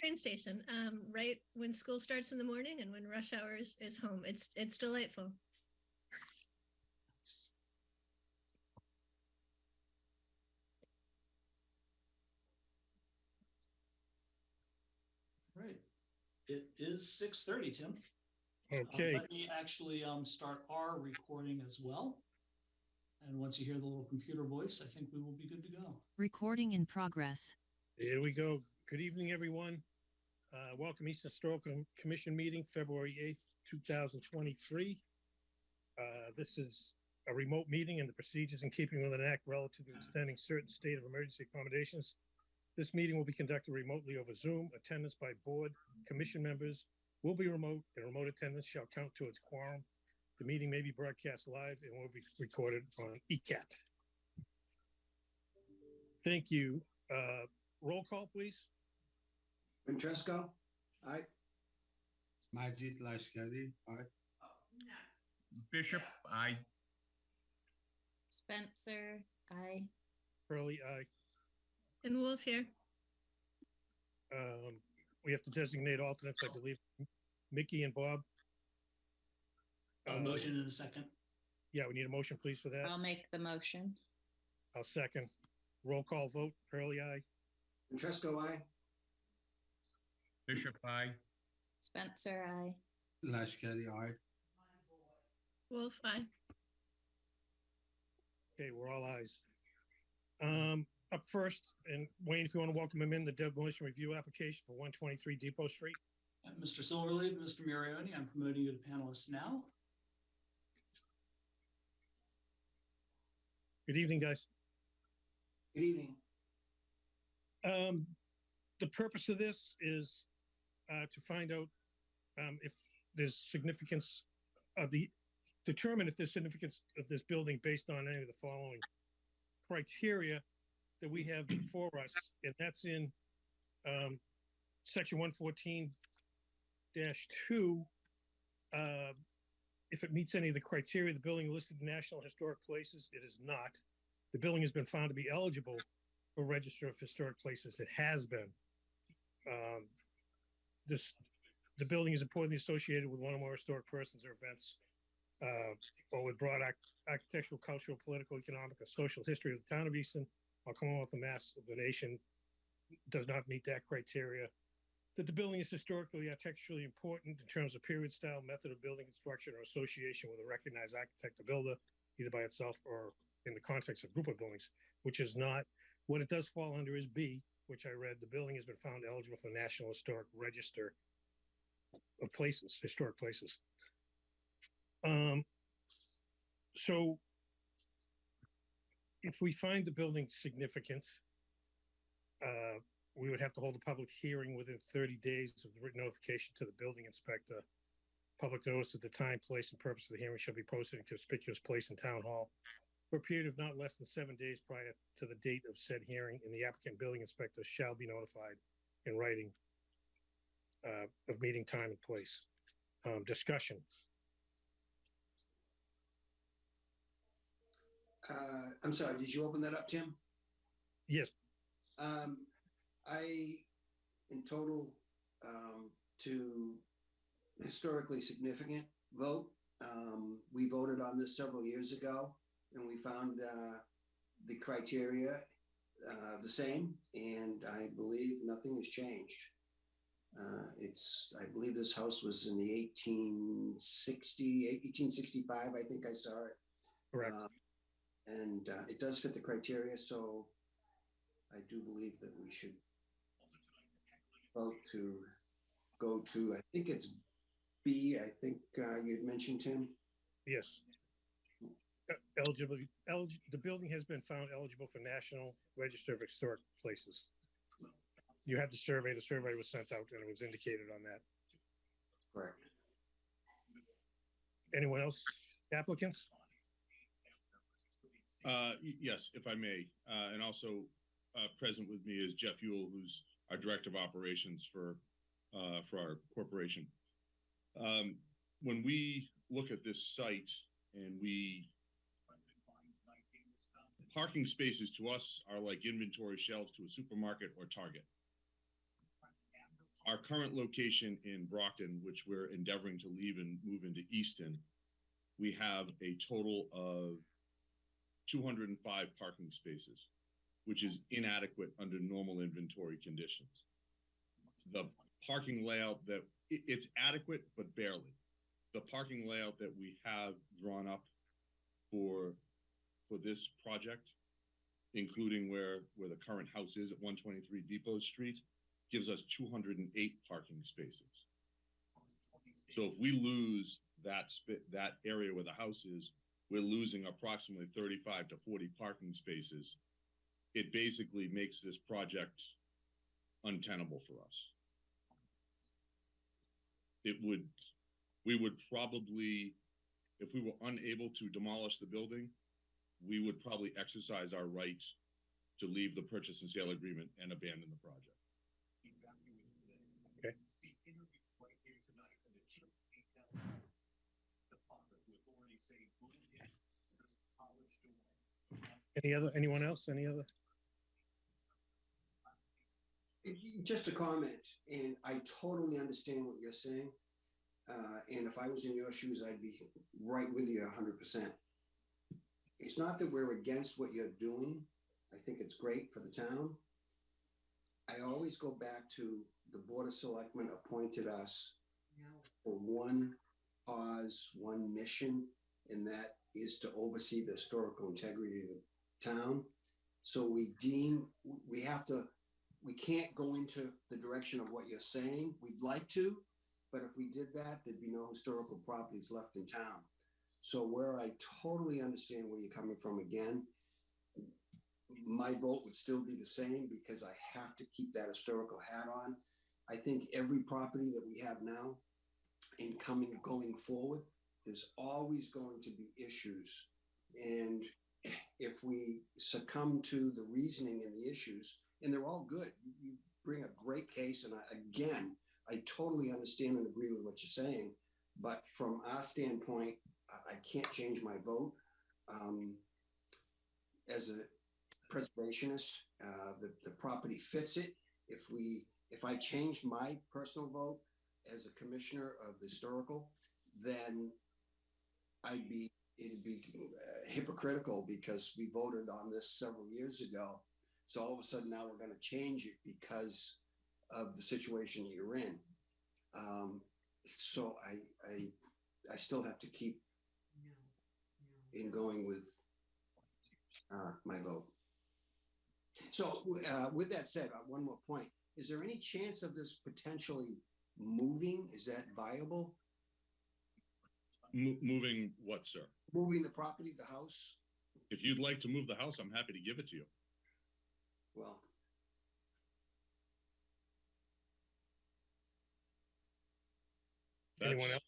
train station, right when school starts in the morning and when rush hour is home. It's delightful. Right. It is 6:30, Tim. Okay. Let me actually start our recording as well. And once you hear the little computer voice, I think we will be good to go. Recording in progress. Here we go. Good evening, everyone. Welcome Easton Historical Commission meeting, February 8th, 2023. This is a remote meeting and the procedures in keeping with an act relative to extending certain state of emergency accommodations. This meeting will be conducted remotely over Zoom. Attendance by board commission members will be remote, and remote attendance shall count towards quorum. The meeting may be broadcast live and will be recorded on ECAT. Thank you. Roll call, please. Ventresco, aye. Majid Lashkari, aye. Bishop, aye. Spencer, aye. Hurley, aye. And Wolf here. We have to designate alternates, I believe. Mickey and Bob. Motion in a second. Yeah, we need a motion, please, for that. I'll make the motion. I'll second. Roll call vote. Hurley, aye. Ventresco, aye. Bishop, aye. Spencer, aye. Lashkari, aye. Wolf, aye. Okay, we're all ayes. Up first, and Wayne, if you want to welcome him in, the demolition review application for 123 Depot Street. Mr. Silverleaf, Mr. Marioni, I'm promoting you to panelists now. Good evening, guys. Good evening. The purpose of this is to find out if there's significance of determine if there's significance of this building based on any of the following criteria that we have before us, and that's in section 114-2. If it meets any of the criteria, the building listed in National Historic Places, it is not. The building has been found to be eligible for Register of Historic Places. It has been. The building is importantly associated with one or more historic persons or events, or with broad architectural, cultural, political, economic, or social history of the town of Easton or Commonwealth of Mass of the nation. Does not meet that criteria. That the building is historically or textually important in terms of period, style, method of building construction, or association with a recognized architect or builder, either by itself or in the context of a group of buildings, which is not. What it does fall under is B, which I read. The building has been found eligible for the National Historic Register of Places, Historic Places. So if we find the building significant, we would have to hold a public hearing within 30 days of the written notification to the building inspector. Public notice of the time, place, and purpose of the hearing shall be posted in a conspicuous place in Town Hall for a period of not less than 7 days prior to the date of said hearing, and the applicant building inspector shall be notified in writing of meeting time and place. Discussion. I'm sorry, did you open that up, Tim? Yes. I, in total, to historically significant vote. We voted on this several years ago, and we found the criteria the same, and I believe nothing has changed. I believe this house was in the 1865, I think I saw it. Correct. And it does fit the criteria, so I do believe that we should vote to go to, I think it's B, I think you'd mentioned, Tim. Yes. The building has been found eligible for National Register of Historic Places. You had the survey was sent out and it was indicated on that. Correct. Anyone else? Applicants? Yes, if I may. And also present with me is Jeff Ewell, who's our Director of Operations for our corporation. When we look at this site and parking spaces to us are like inventory shelves to a supermarket or Target. our current location in Brockton, which we're endeavoring to leave and move into Easton, we have a total of 205 parking spaces, which is inadequate under normal inventory conditions. The parking layout that it's adequate, but barely. The parking layout that we have drawn up for this project, including where the current house is at 123 Depot Street, gives us 208 parking spaces. So if we lose that area where the house is, we're losing approximately 35 to 40 parking spaces. It basically makes this project untenable for us. We would probably, if we were unable to demolish the building, we would probably exercise our right to leave the purchase and sale agreement and abandon the project. Okay. Anyone else? Any other? Just a comment, and I totally understand what you're saying. And if I was in your shoes, I'd be right with you 100%. It's not that we're against what you're doing. I think it's great for the town. I always go back to the Board of Selectmen appointed us for one cause, one mission, and that is to oversee the historical integrity of the town. So we can't go into the direction of what you're saying. We'd like to, but if we did that, there'd be no historical properties left in town. So where I totally understand where you're coming from, again, my vote would still be the same because I have to keep that historical hat on. I think every property that we have now and going forward, there's always going to be issues. And if we succumb to the reasoning and the issues, and they're all good, you bring a great case. And I totally understand and agree with what you're saying. But from our standpoint, I can't change my vote. As a preservationist, the property fits it. If I changed my personal vote as a commissioner of the historical, then it'd be hypocritical because we voted on this several years ago. So all of a sudden now we're going to change it because of the situation you're in. So I still have to keep in going with my vote. So with that said, one more point. Is there any chance of this potentially moving? Is that viable? Moving what, sir? Moving the property, the house? If you'd like to move the house, I'm happy to give it to you. Well, Anyone else?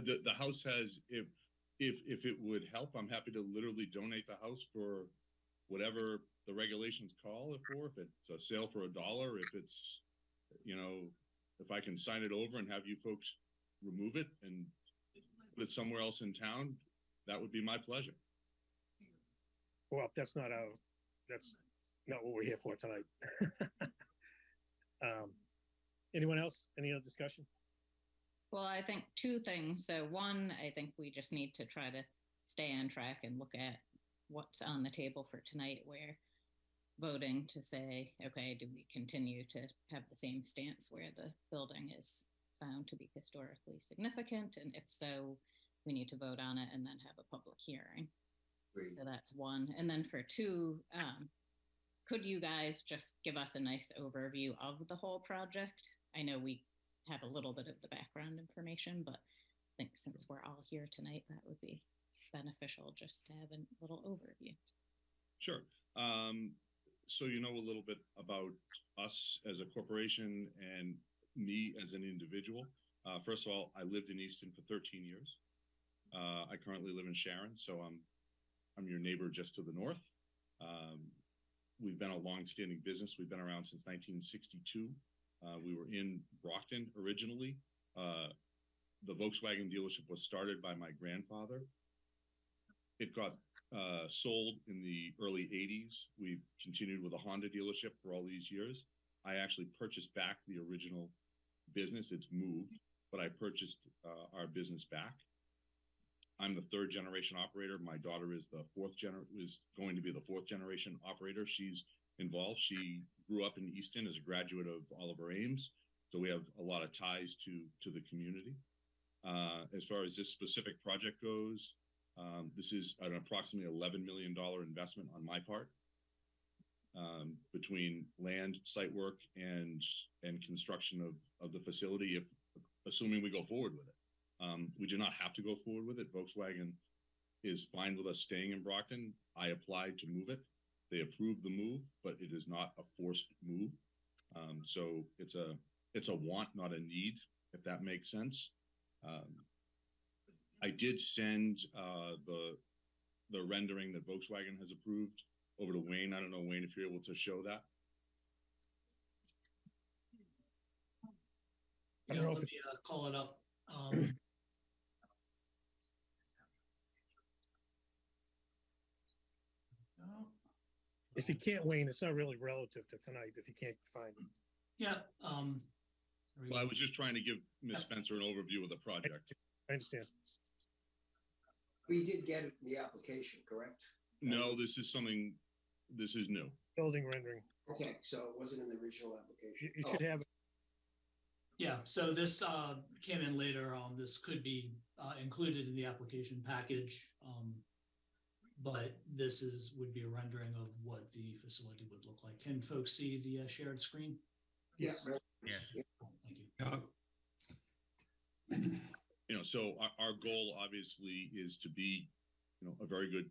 The house has, if it would help, I'm happy to literally donate the house for whatever the regulations call it for. If it's a sale for $1, if it's, if I can sign it over and have you folks remove it and put it somewhere else in town, that would be my pleasure. Well, that's not what we're here for tonight. Anyone else? Any other discussion? Well, I think two things. So one, I think we just need to try to stay on track and look at what's on the table for tonight. We're voting to say, okay, do we continue to have the same stance where the building is found to be historically significant? And if so, we need to vote on it and then have a public hearing. great. So that's one. And then for two, could you guys just give us a nice overview of the whole project? I know we have a little bit of the background information, but I think since we're all here tonight, that would be beneficial just to have a little overview. Sure. So you know a little bit about us as a corporation and me as an individual. First of all, I lived in Easton for 13 years. I currently live in Sharon, so I'm your neighbor just to the north. We've been a long-standing business. We've been around since 1962. We were in Brockton originally. The Volkswagen dealership was started by my grandfather. It got sold in the early 80s. We continued with a Honda dealership for all these years. I actually purchased back the original business. It's moved, but I purchased our business back. I'm the third generation operator. My daughter is going to be the fourth generation operator. She's involved. She grew up in Easton as a graduate of Oliver Ames, so we have a lot of ties to the community. As far as this specific project goes, this is an approximately $11 million investment on my part, between land, site work, and construction of the facility, if assuming we go forward with it. We do not have to go forward with it. Volkswagen is fine with us staying in Brockton. I applied to move it. They approved the move, but it is not a forced move. So it's a want, not a need, if that makes sense. I did send the rendering that Volkswagen has approved over to Wayne. I don't know, Wayne, if you're able to show that. I don't know let if me call it up. if you can't, Wayne, it's not really relative to tonight if you can't find it. Yeah. Well, I was just trying to give Ms. Spencer an overview of the project. I understand. We did get it in the application, correct? No, this is new. Building rendering. Okay, so it wasn't in the original application. You should have it. Yeah, so this came in later. This could be included in the application package, but this would be a rendering of what the facility would look like. Can folks see the shared screen? Yeah, right. Yeah. Cool, thank you. So our goal obviously is to be, a very good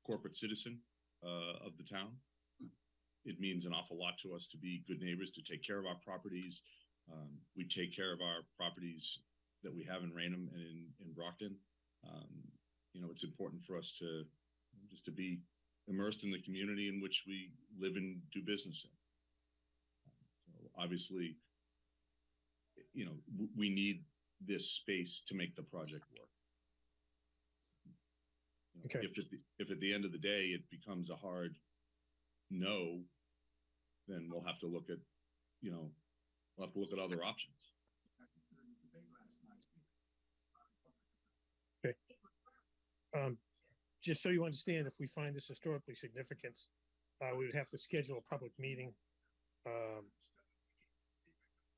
corporate citizen of the town. It means an awful lot to us to be good neighbors, to take care of our properties. We take care of our properties that we have in Raynham and in Brockton. It's important for us to just to be immersed in the community in which we live and do business in. So obviously, we need this space to make the project work. Okay. If at the end of the day it becomes a hard no, then we'll have to look at, other options. Okay. Just so you understand, if we find this historically significant, we would have to schedule a public meeting,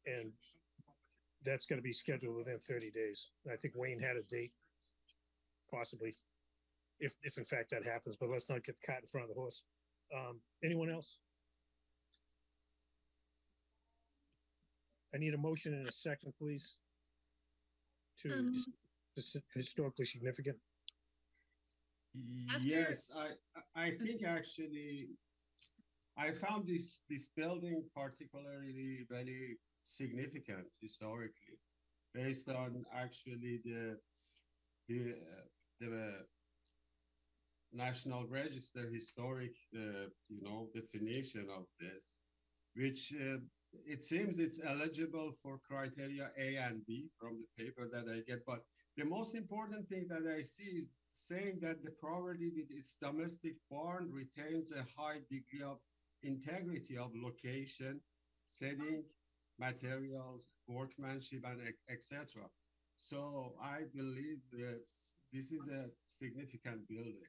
and that's going to be scheduled within 30 days. I think Wayne had a date, possibly, if in fact that happens, but let's not get the cat in front of the horse. Anyone else? I need a motion in a second, please. Historically significant. Yes, I think actually I found this building particularly very significant historically, based on actually the National Register historic definition of this, which it seems it's eligible for criteria A and B from the paper that I get. But the most important thing that I see is saying that the property with its domestic barn retains a high degree of integrity of location, setting, materials, workmanship, and etc. So I believe that this is a significant building.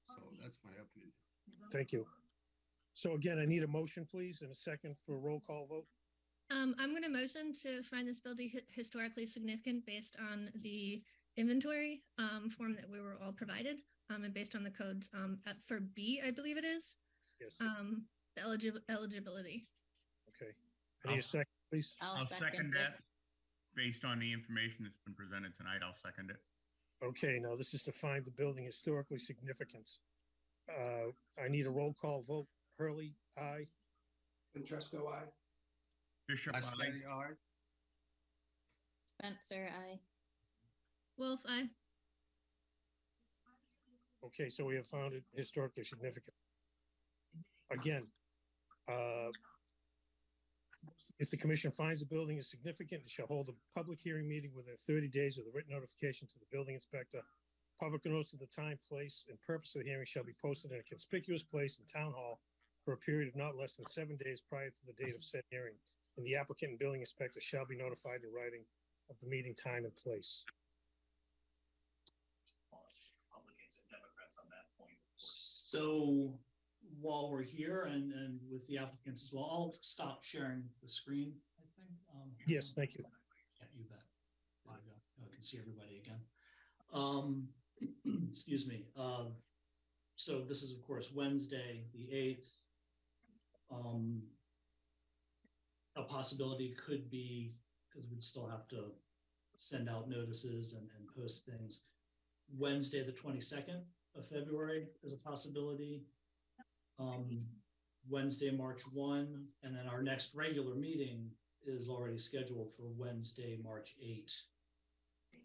So that's my opinion. Thank you. So again, I need a motion, please, and a second for a roll call vote. I'm going to motion to find this building historically significant based on the inventory form that we were all provided, and based on the codes for B, I believe it is. Yes. The eligibility. Okay. I need a second, please. I'll second it. that. Based on the information that's been presented tonight, I'll second it. Okay, now this is to find the building historically significant. I need a roll call vote. Hurley, aye. Ventresco, aye. Bishop, aye. Ashley, aye. Spencer, aye. Wolf, aye. Okay, so we have found it historically significant. Again, if the commission finds the building is significant, it shall hold a public hearing meeting within 30 days of the written notification to the building inspector. Public notice of the time, place, and purpose of the hearing shall be posted in a conspicuous place in town hall for a period of not less than 7 days prior to the date of said hearing. and the applicant and building inspector shall be notified in writing of the meeting time and place. So while we're here and with the applicants as well, I'll stop sharing the screen, I think. Yes, thank you. Yeah, you bet. There we go. I can see everybody again. Excuse me. So this is, of course, Wednesday, the 8th. A possibility could be, because we'd still have to send out notices and post things. Wednesday, the 22nd of February is a possibility. Wednesday, March 1, and then our next regular meeting is already scheduled for Wednesday, March 8.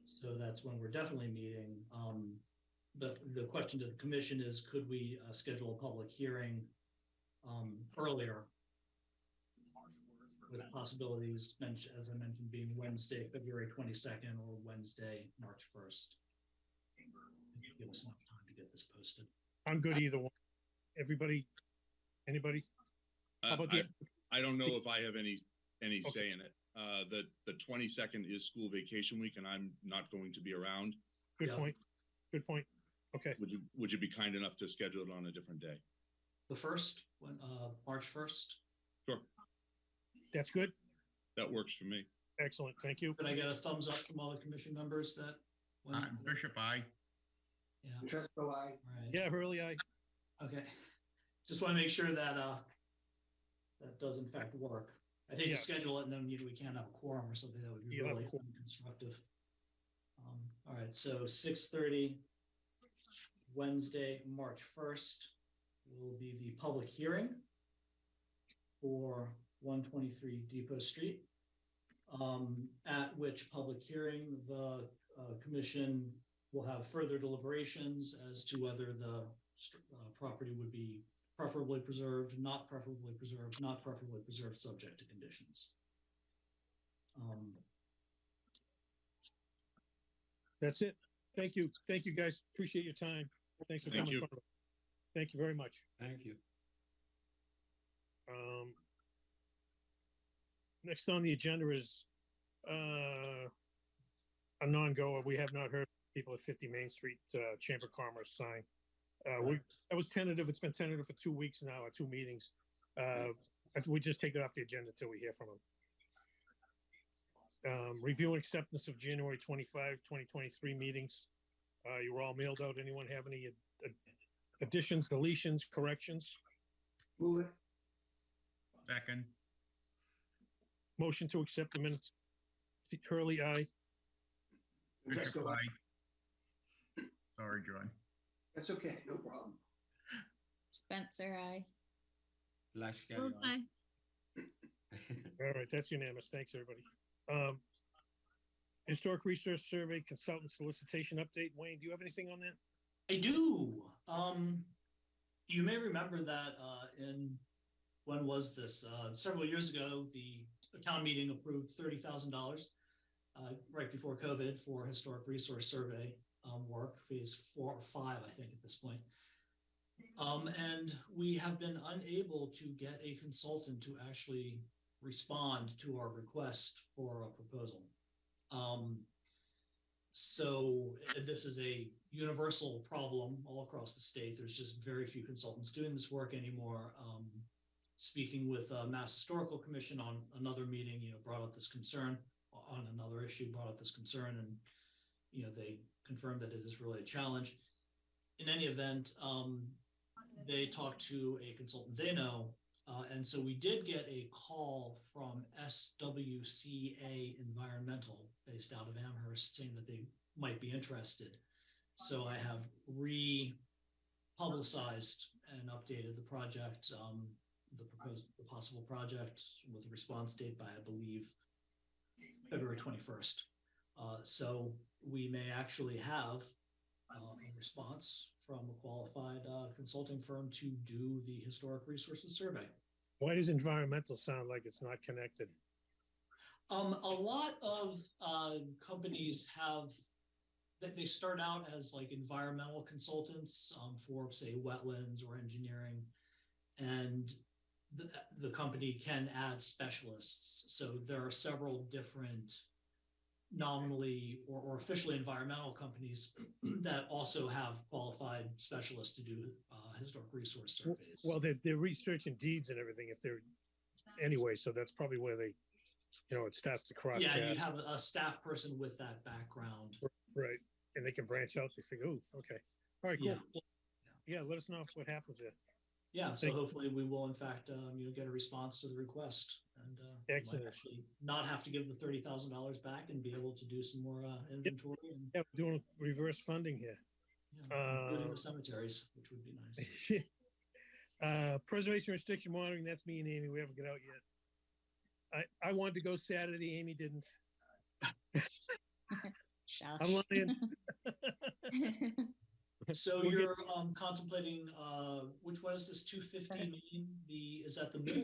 So that's when we're definitely meeting. But the question to the commission is, could we schedule a public hearing earlier, with possibilities, as I mentioned, being Wednesday, February 22nd or Wednesday, March 1st. Give us enough time to get this posted. I'm good either one. Everybody, anybody? How about I don't know if I have any Okay. say in it. The 22nd is school vacation week, and I'm not going to be around. Good Yeah. point. Good point. Okay. Would you be kind enough to schedule it on a different day? The 1st, when March 1st. Sure, That's good. that works for me. Excellent. Thank you. Could I get a thumbs up from all the commission members that? Bishop, aye. Yeah. Tresco, aye. All right. Yeah, Hurley, I. Okay. Just want to make sure that that does in fact work. I'd hate Yeah. to schedule it and then we can't have a quorum or something. That would be You'll have a really quorum. unconstructive. All right, so 6:30 Wednesday, March 1st will be the public hearing for 123 Depot Street. At which public hearing the commission will have further deliberations as to whether the property would be preferably preserved, not preferably preserved, not preferably preserved, subject to conditions. That's it. Thank you. Thank you, guys. Appreciate your time. Thanks for Thank coming. you. Thank you very much. Thank you. Next on the agenda is a non-goer. We have not heard people at 50 Main Street Chamber of Commerce sign. That was tentative. It's been tentative for 2 weeks now, or 2 meetings. We just take it off the agenda until we hear from them. Review and acceptance of January 25, 2023 meetings. You were all mailed out. Anyone have any additions, deletions, corrections? Move it. Second, Motion to accept the minutes. Hurley, aye. Bishop, Tresco, aye. aye. Sorry, John. That's okay, no problem. Spencer, aye. Lashkari, Oh, aye. All right, that's unanimous. Thanks, everybody. Historic Research Survey Consultant Solicitation Update. Wayne, do you have anything on that? I do. You may remember that when was this? Several years ago, the town meeting approved $30,000 right before COVID for historic resource survey work, phase 4 or 5, I think, at this point. And we have been unable to get a consultant to actually respond to our request for a proposal. So this is a universal problem all across the state. There's just very few consultants doing this work anymore. Speaking with Mass Historical Commission on another meeting, brought up this concern on another issue, brought up this concern, and they confirmed that it is really a challenge. In any event, they talked to a consultant they know, and so we did get a call from SWCA Environmental, based out of Amherst, saying that they might be interested. So I have re-publicized and updated the project, the possible project, with a response date by, I believe, February 21st. So we may actually have a response from a qualified consulting firm to do the historic resources survey. Why does environmental sound like it's not connected? A lot of companies they start out as like environmental consultants for, say, wetlands or engineering, and the company can add specialists. So there are several different nominally or officially environmental companies that also have qualified specialists to do historic resource surveys. Well, they're researching deeds and everything if they're anyway, so that's probably where they, it starts to cross yeah, and you'd paths. have a staff person with that background. Right. And they can branch out. They figure, oh, okay. All right, cool. Yeah. Yeah, let us know what happens there. Yeah, so Thank you. hopefully we will in fact, get a response to the request and Excellent. might actually not have to give the $30,000 back and be able to do some more inventory and Yeah, we're doing reverse funding here. including the cemeteries, which would be nice. Preservation restriction monitoring, that's me and Amy. We haven't got out yet. I wanted to go Saturday. Amy didn't. Shush. I'm lying. So We'll you're contemplating which one is this 250 Main? Is that the middle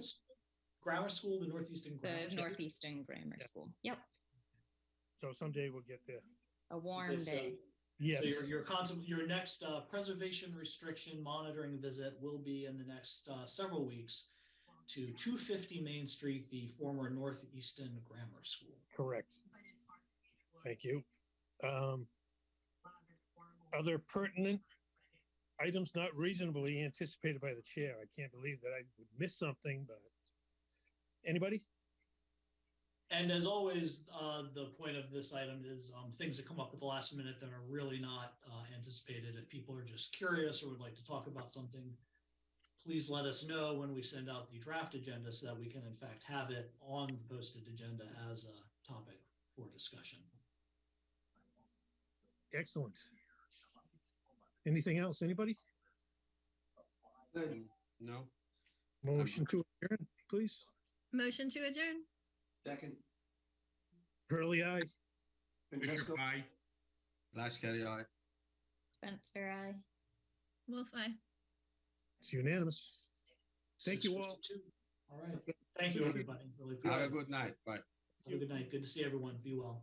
grammar school, the Northeastern Grammar The School? Northeastern Grammar School. Yep. So someday we'll get there. A warm Okay, so- day. Yes. So your next preservation restriction monitoring visit will be in the next several weeks to 250 Main Street, the former Northeastern Grammar School. Correct. Thank you. Other pertinent items not reasonably anticipated by the chair. I can't believe that I would miss something, but anybody? And as always, the point of this item is things that come up at the last minute that are really not anticipated. If people are just curious or would like to talk about something, please let us know when we send out the draft agenda so that we can in fact have it on the posted agenda as a topic for discussion. Excellent. Anything else? Anybody? Good. No. Motion to adjourn, please. Motion to adjourn. Second, Hurley, aye. Francesco, Aye. Flash carry eye. Spencer, I. Wolf, aye. It's unanimous. Thank you all. 6:52. All right. Thank you, everybody. Really Have appreciate a it. good night. Bye. Have a good night. Good to see everyone. Be well.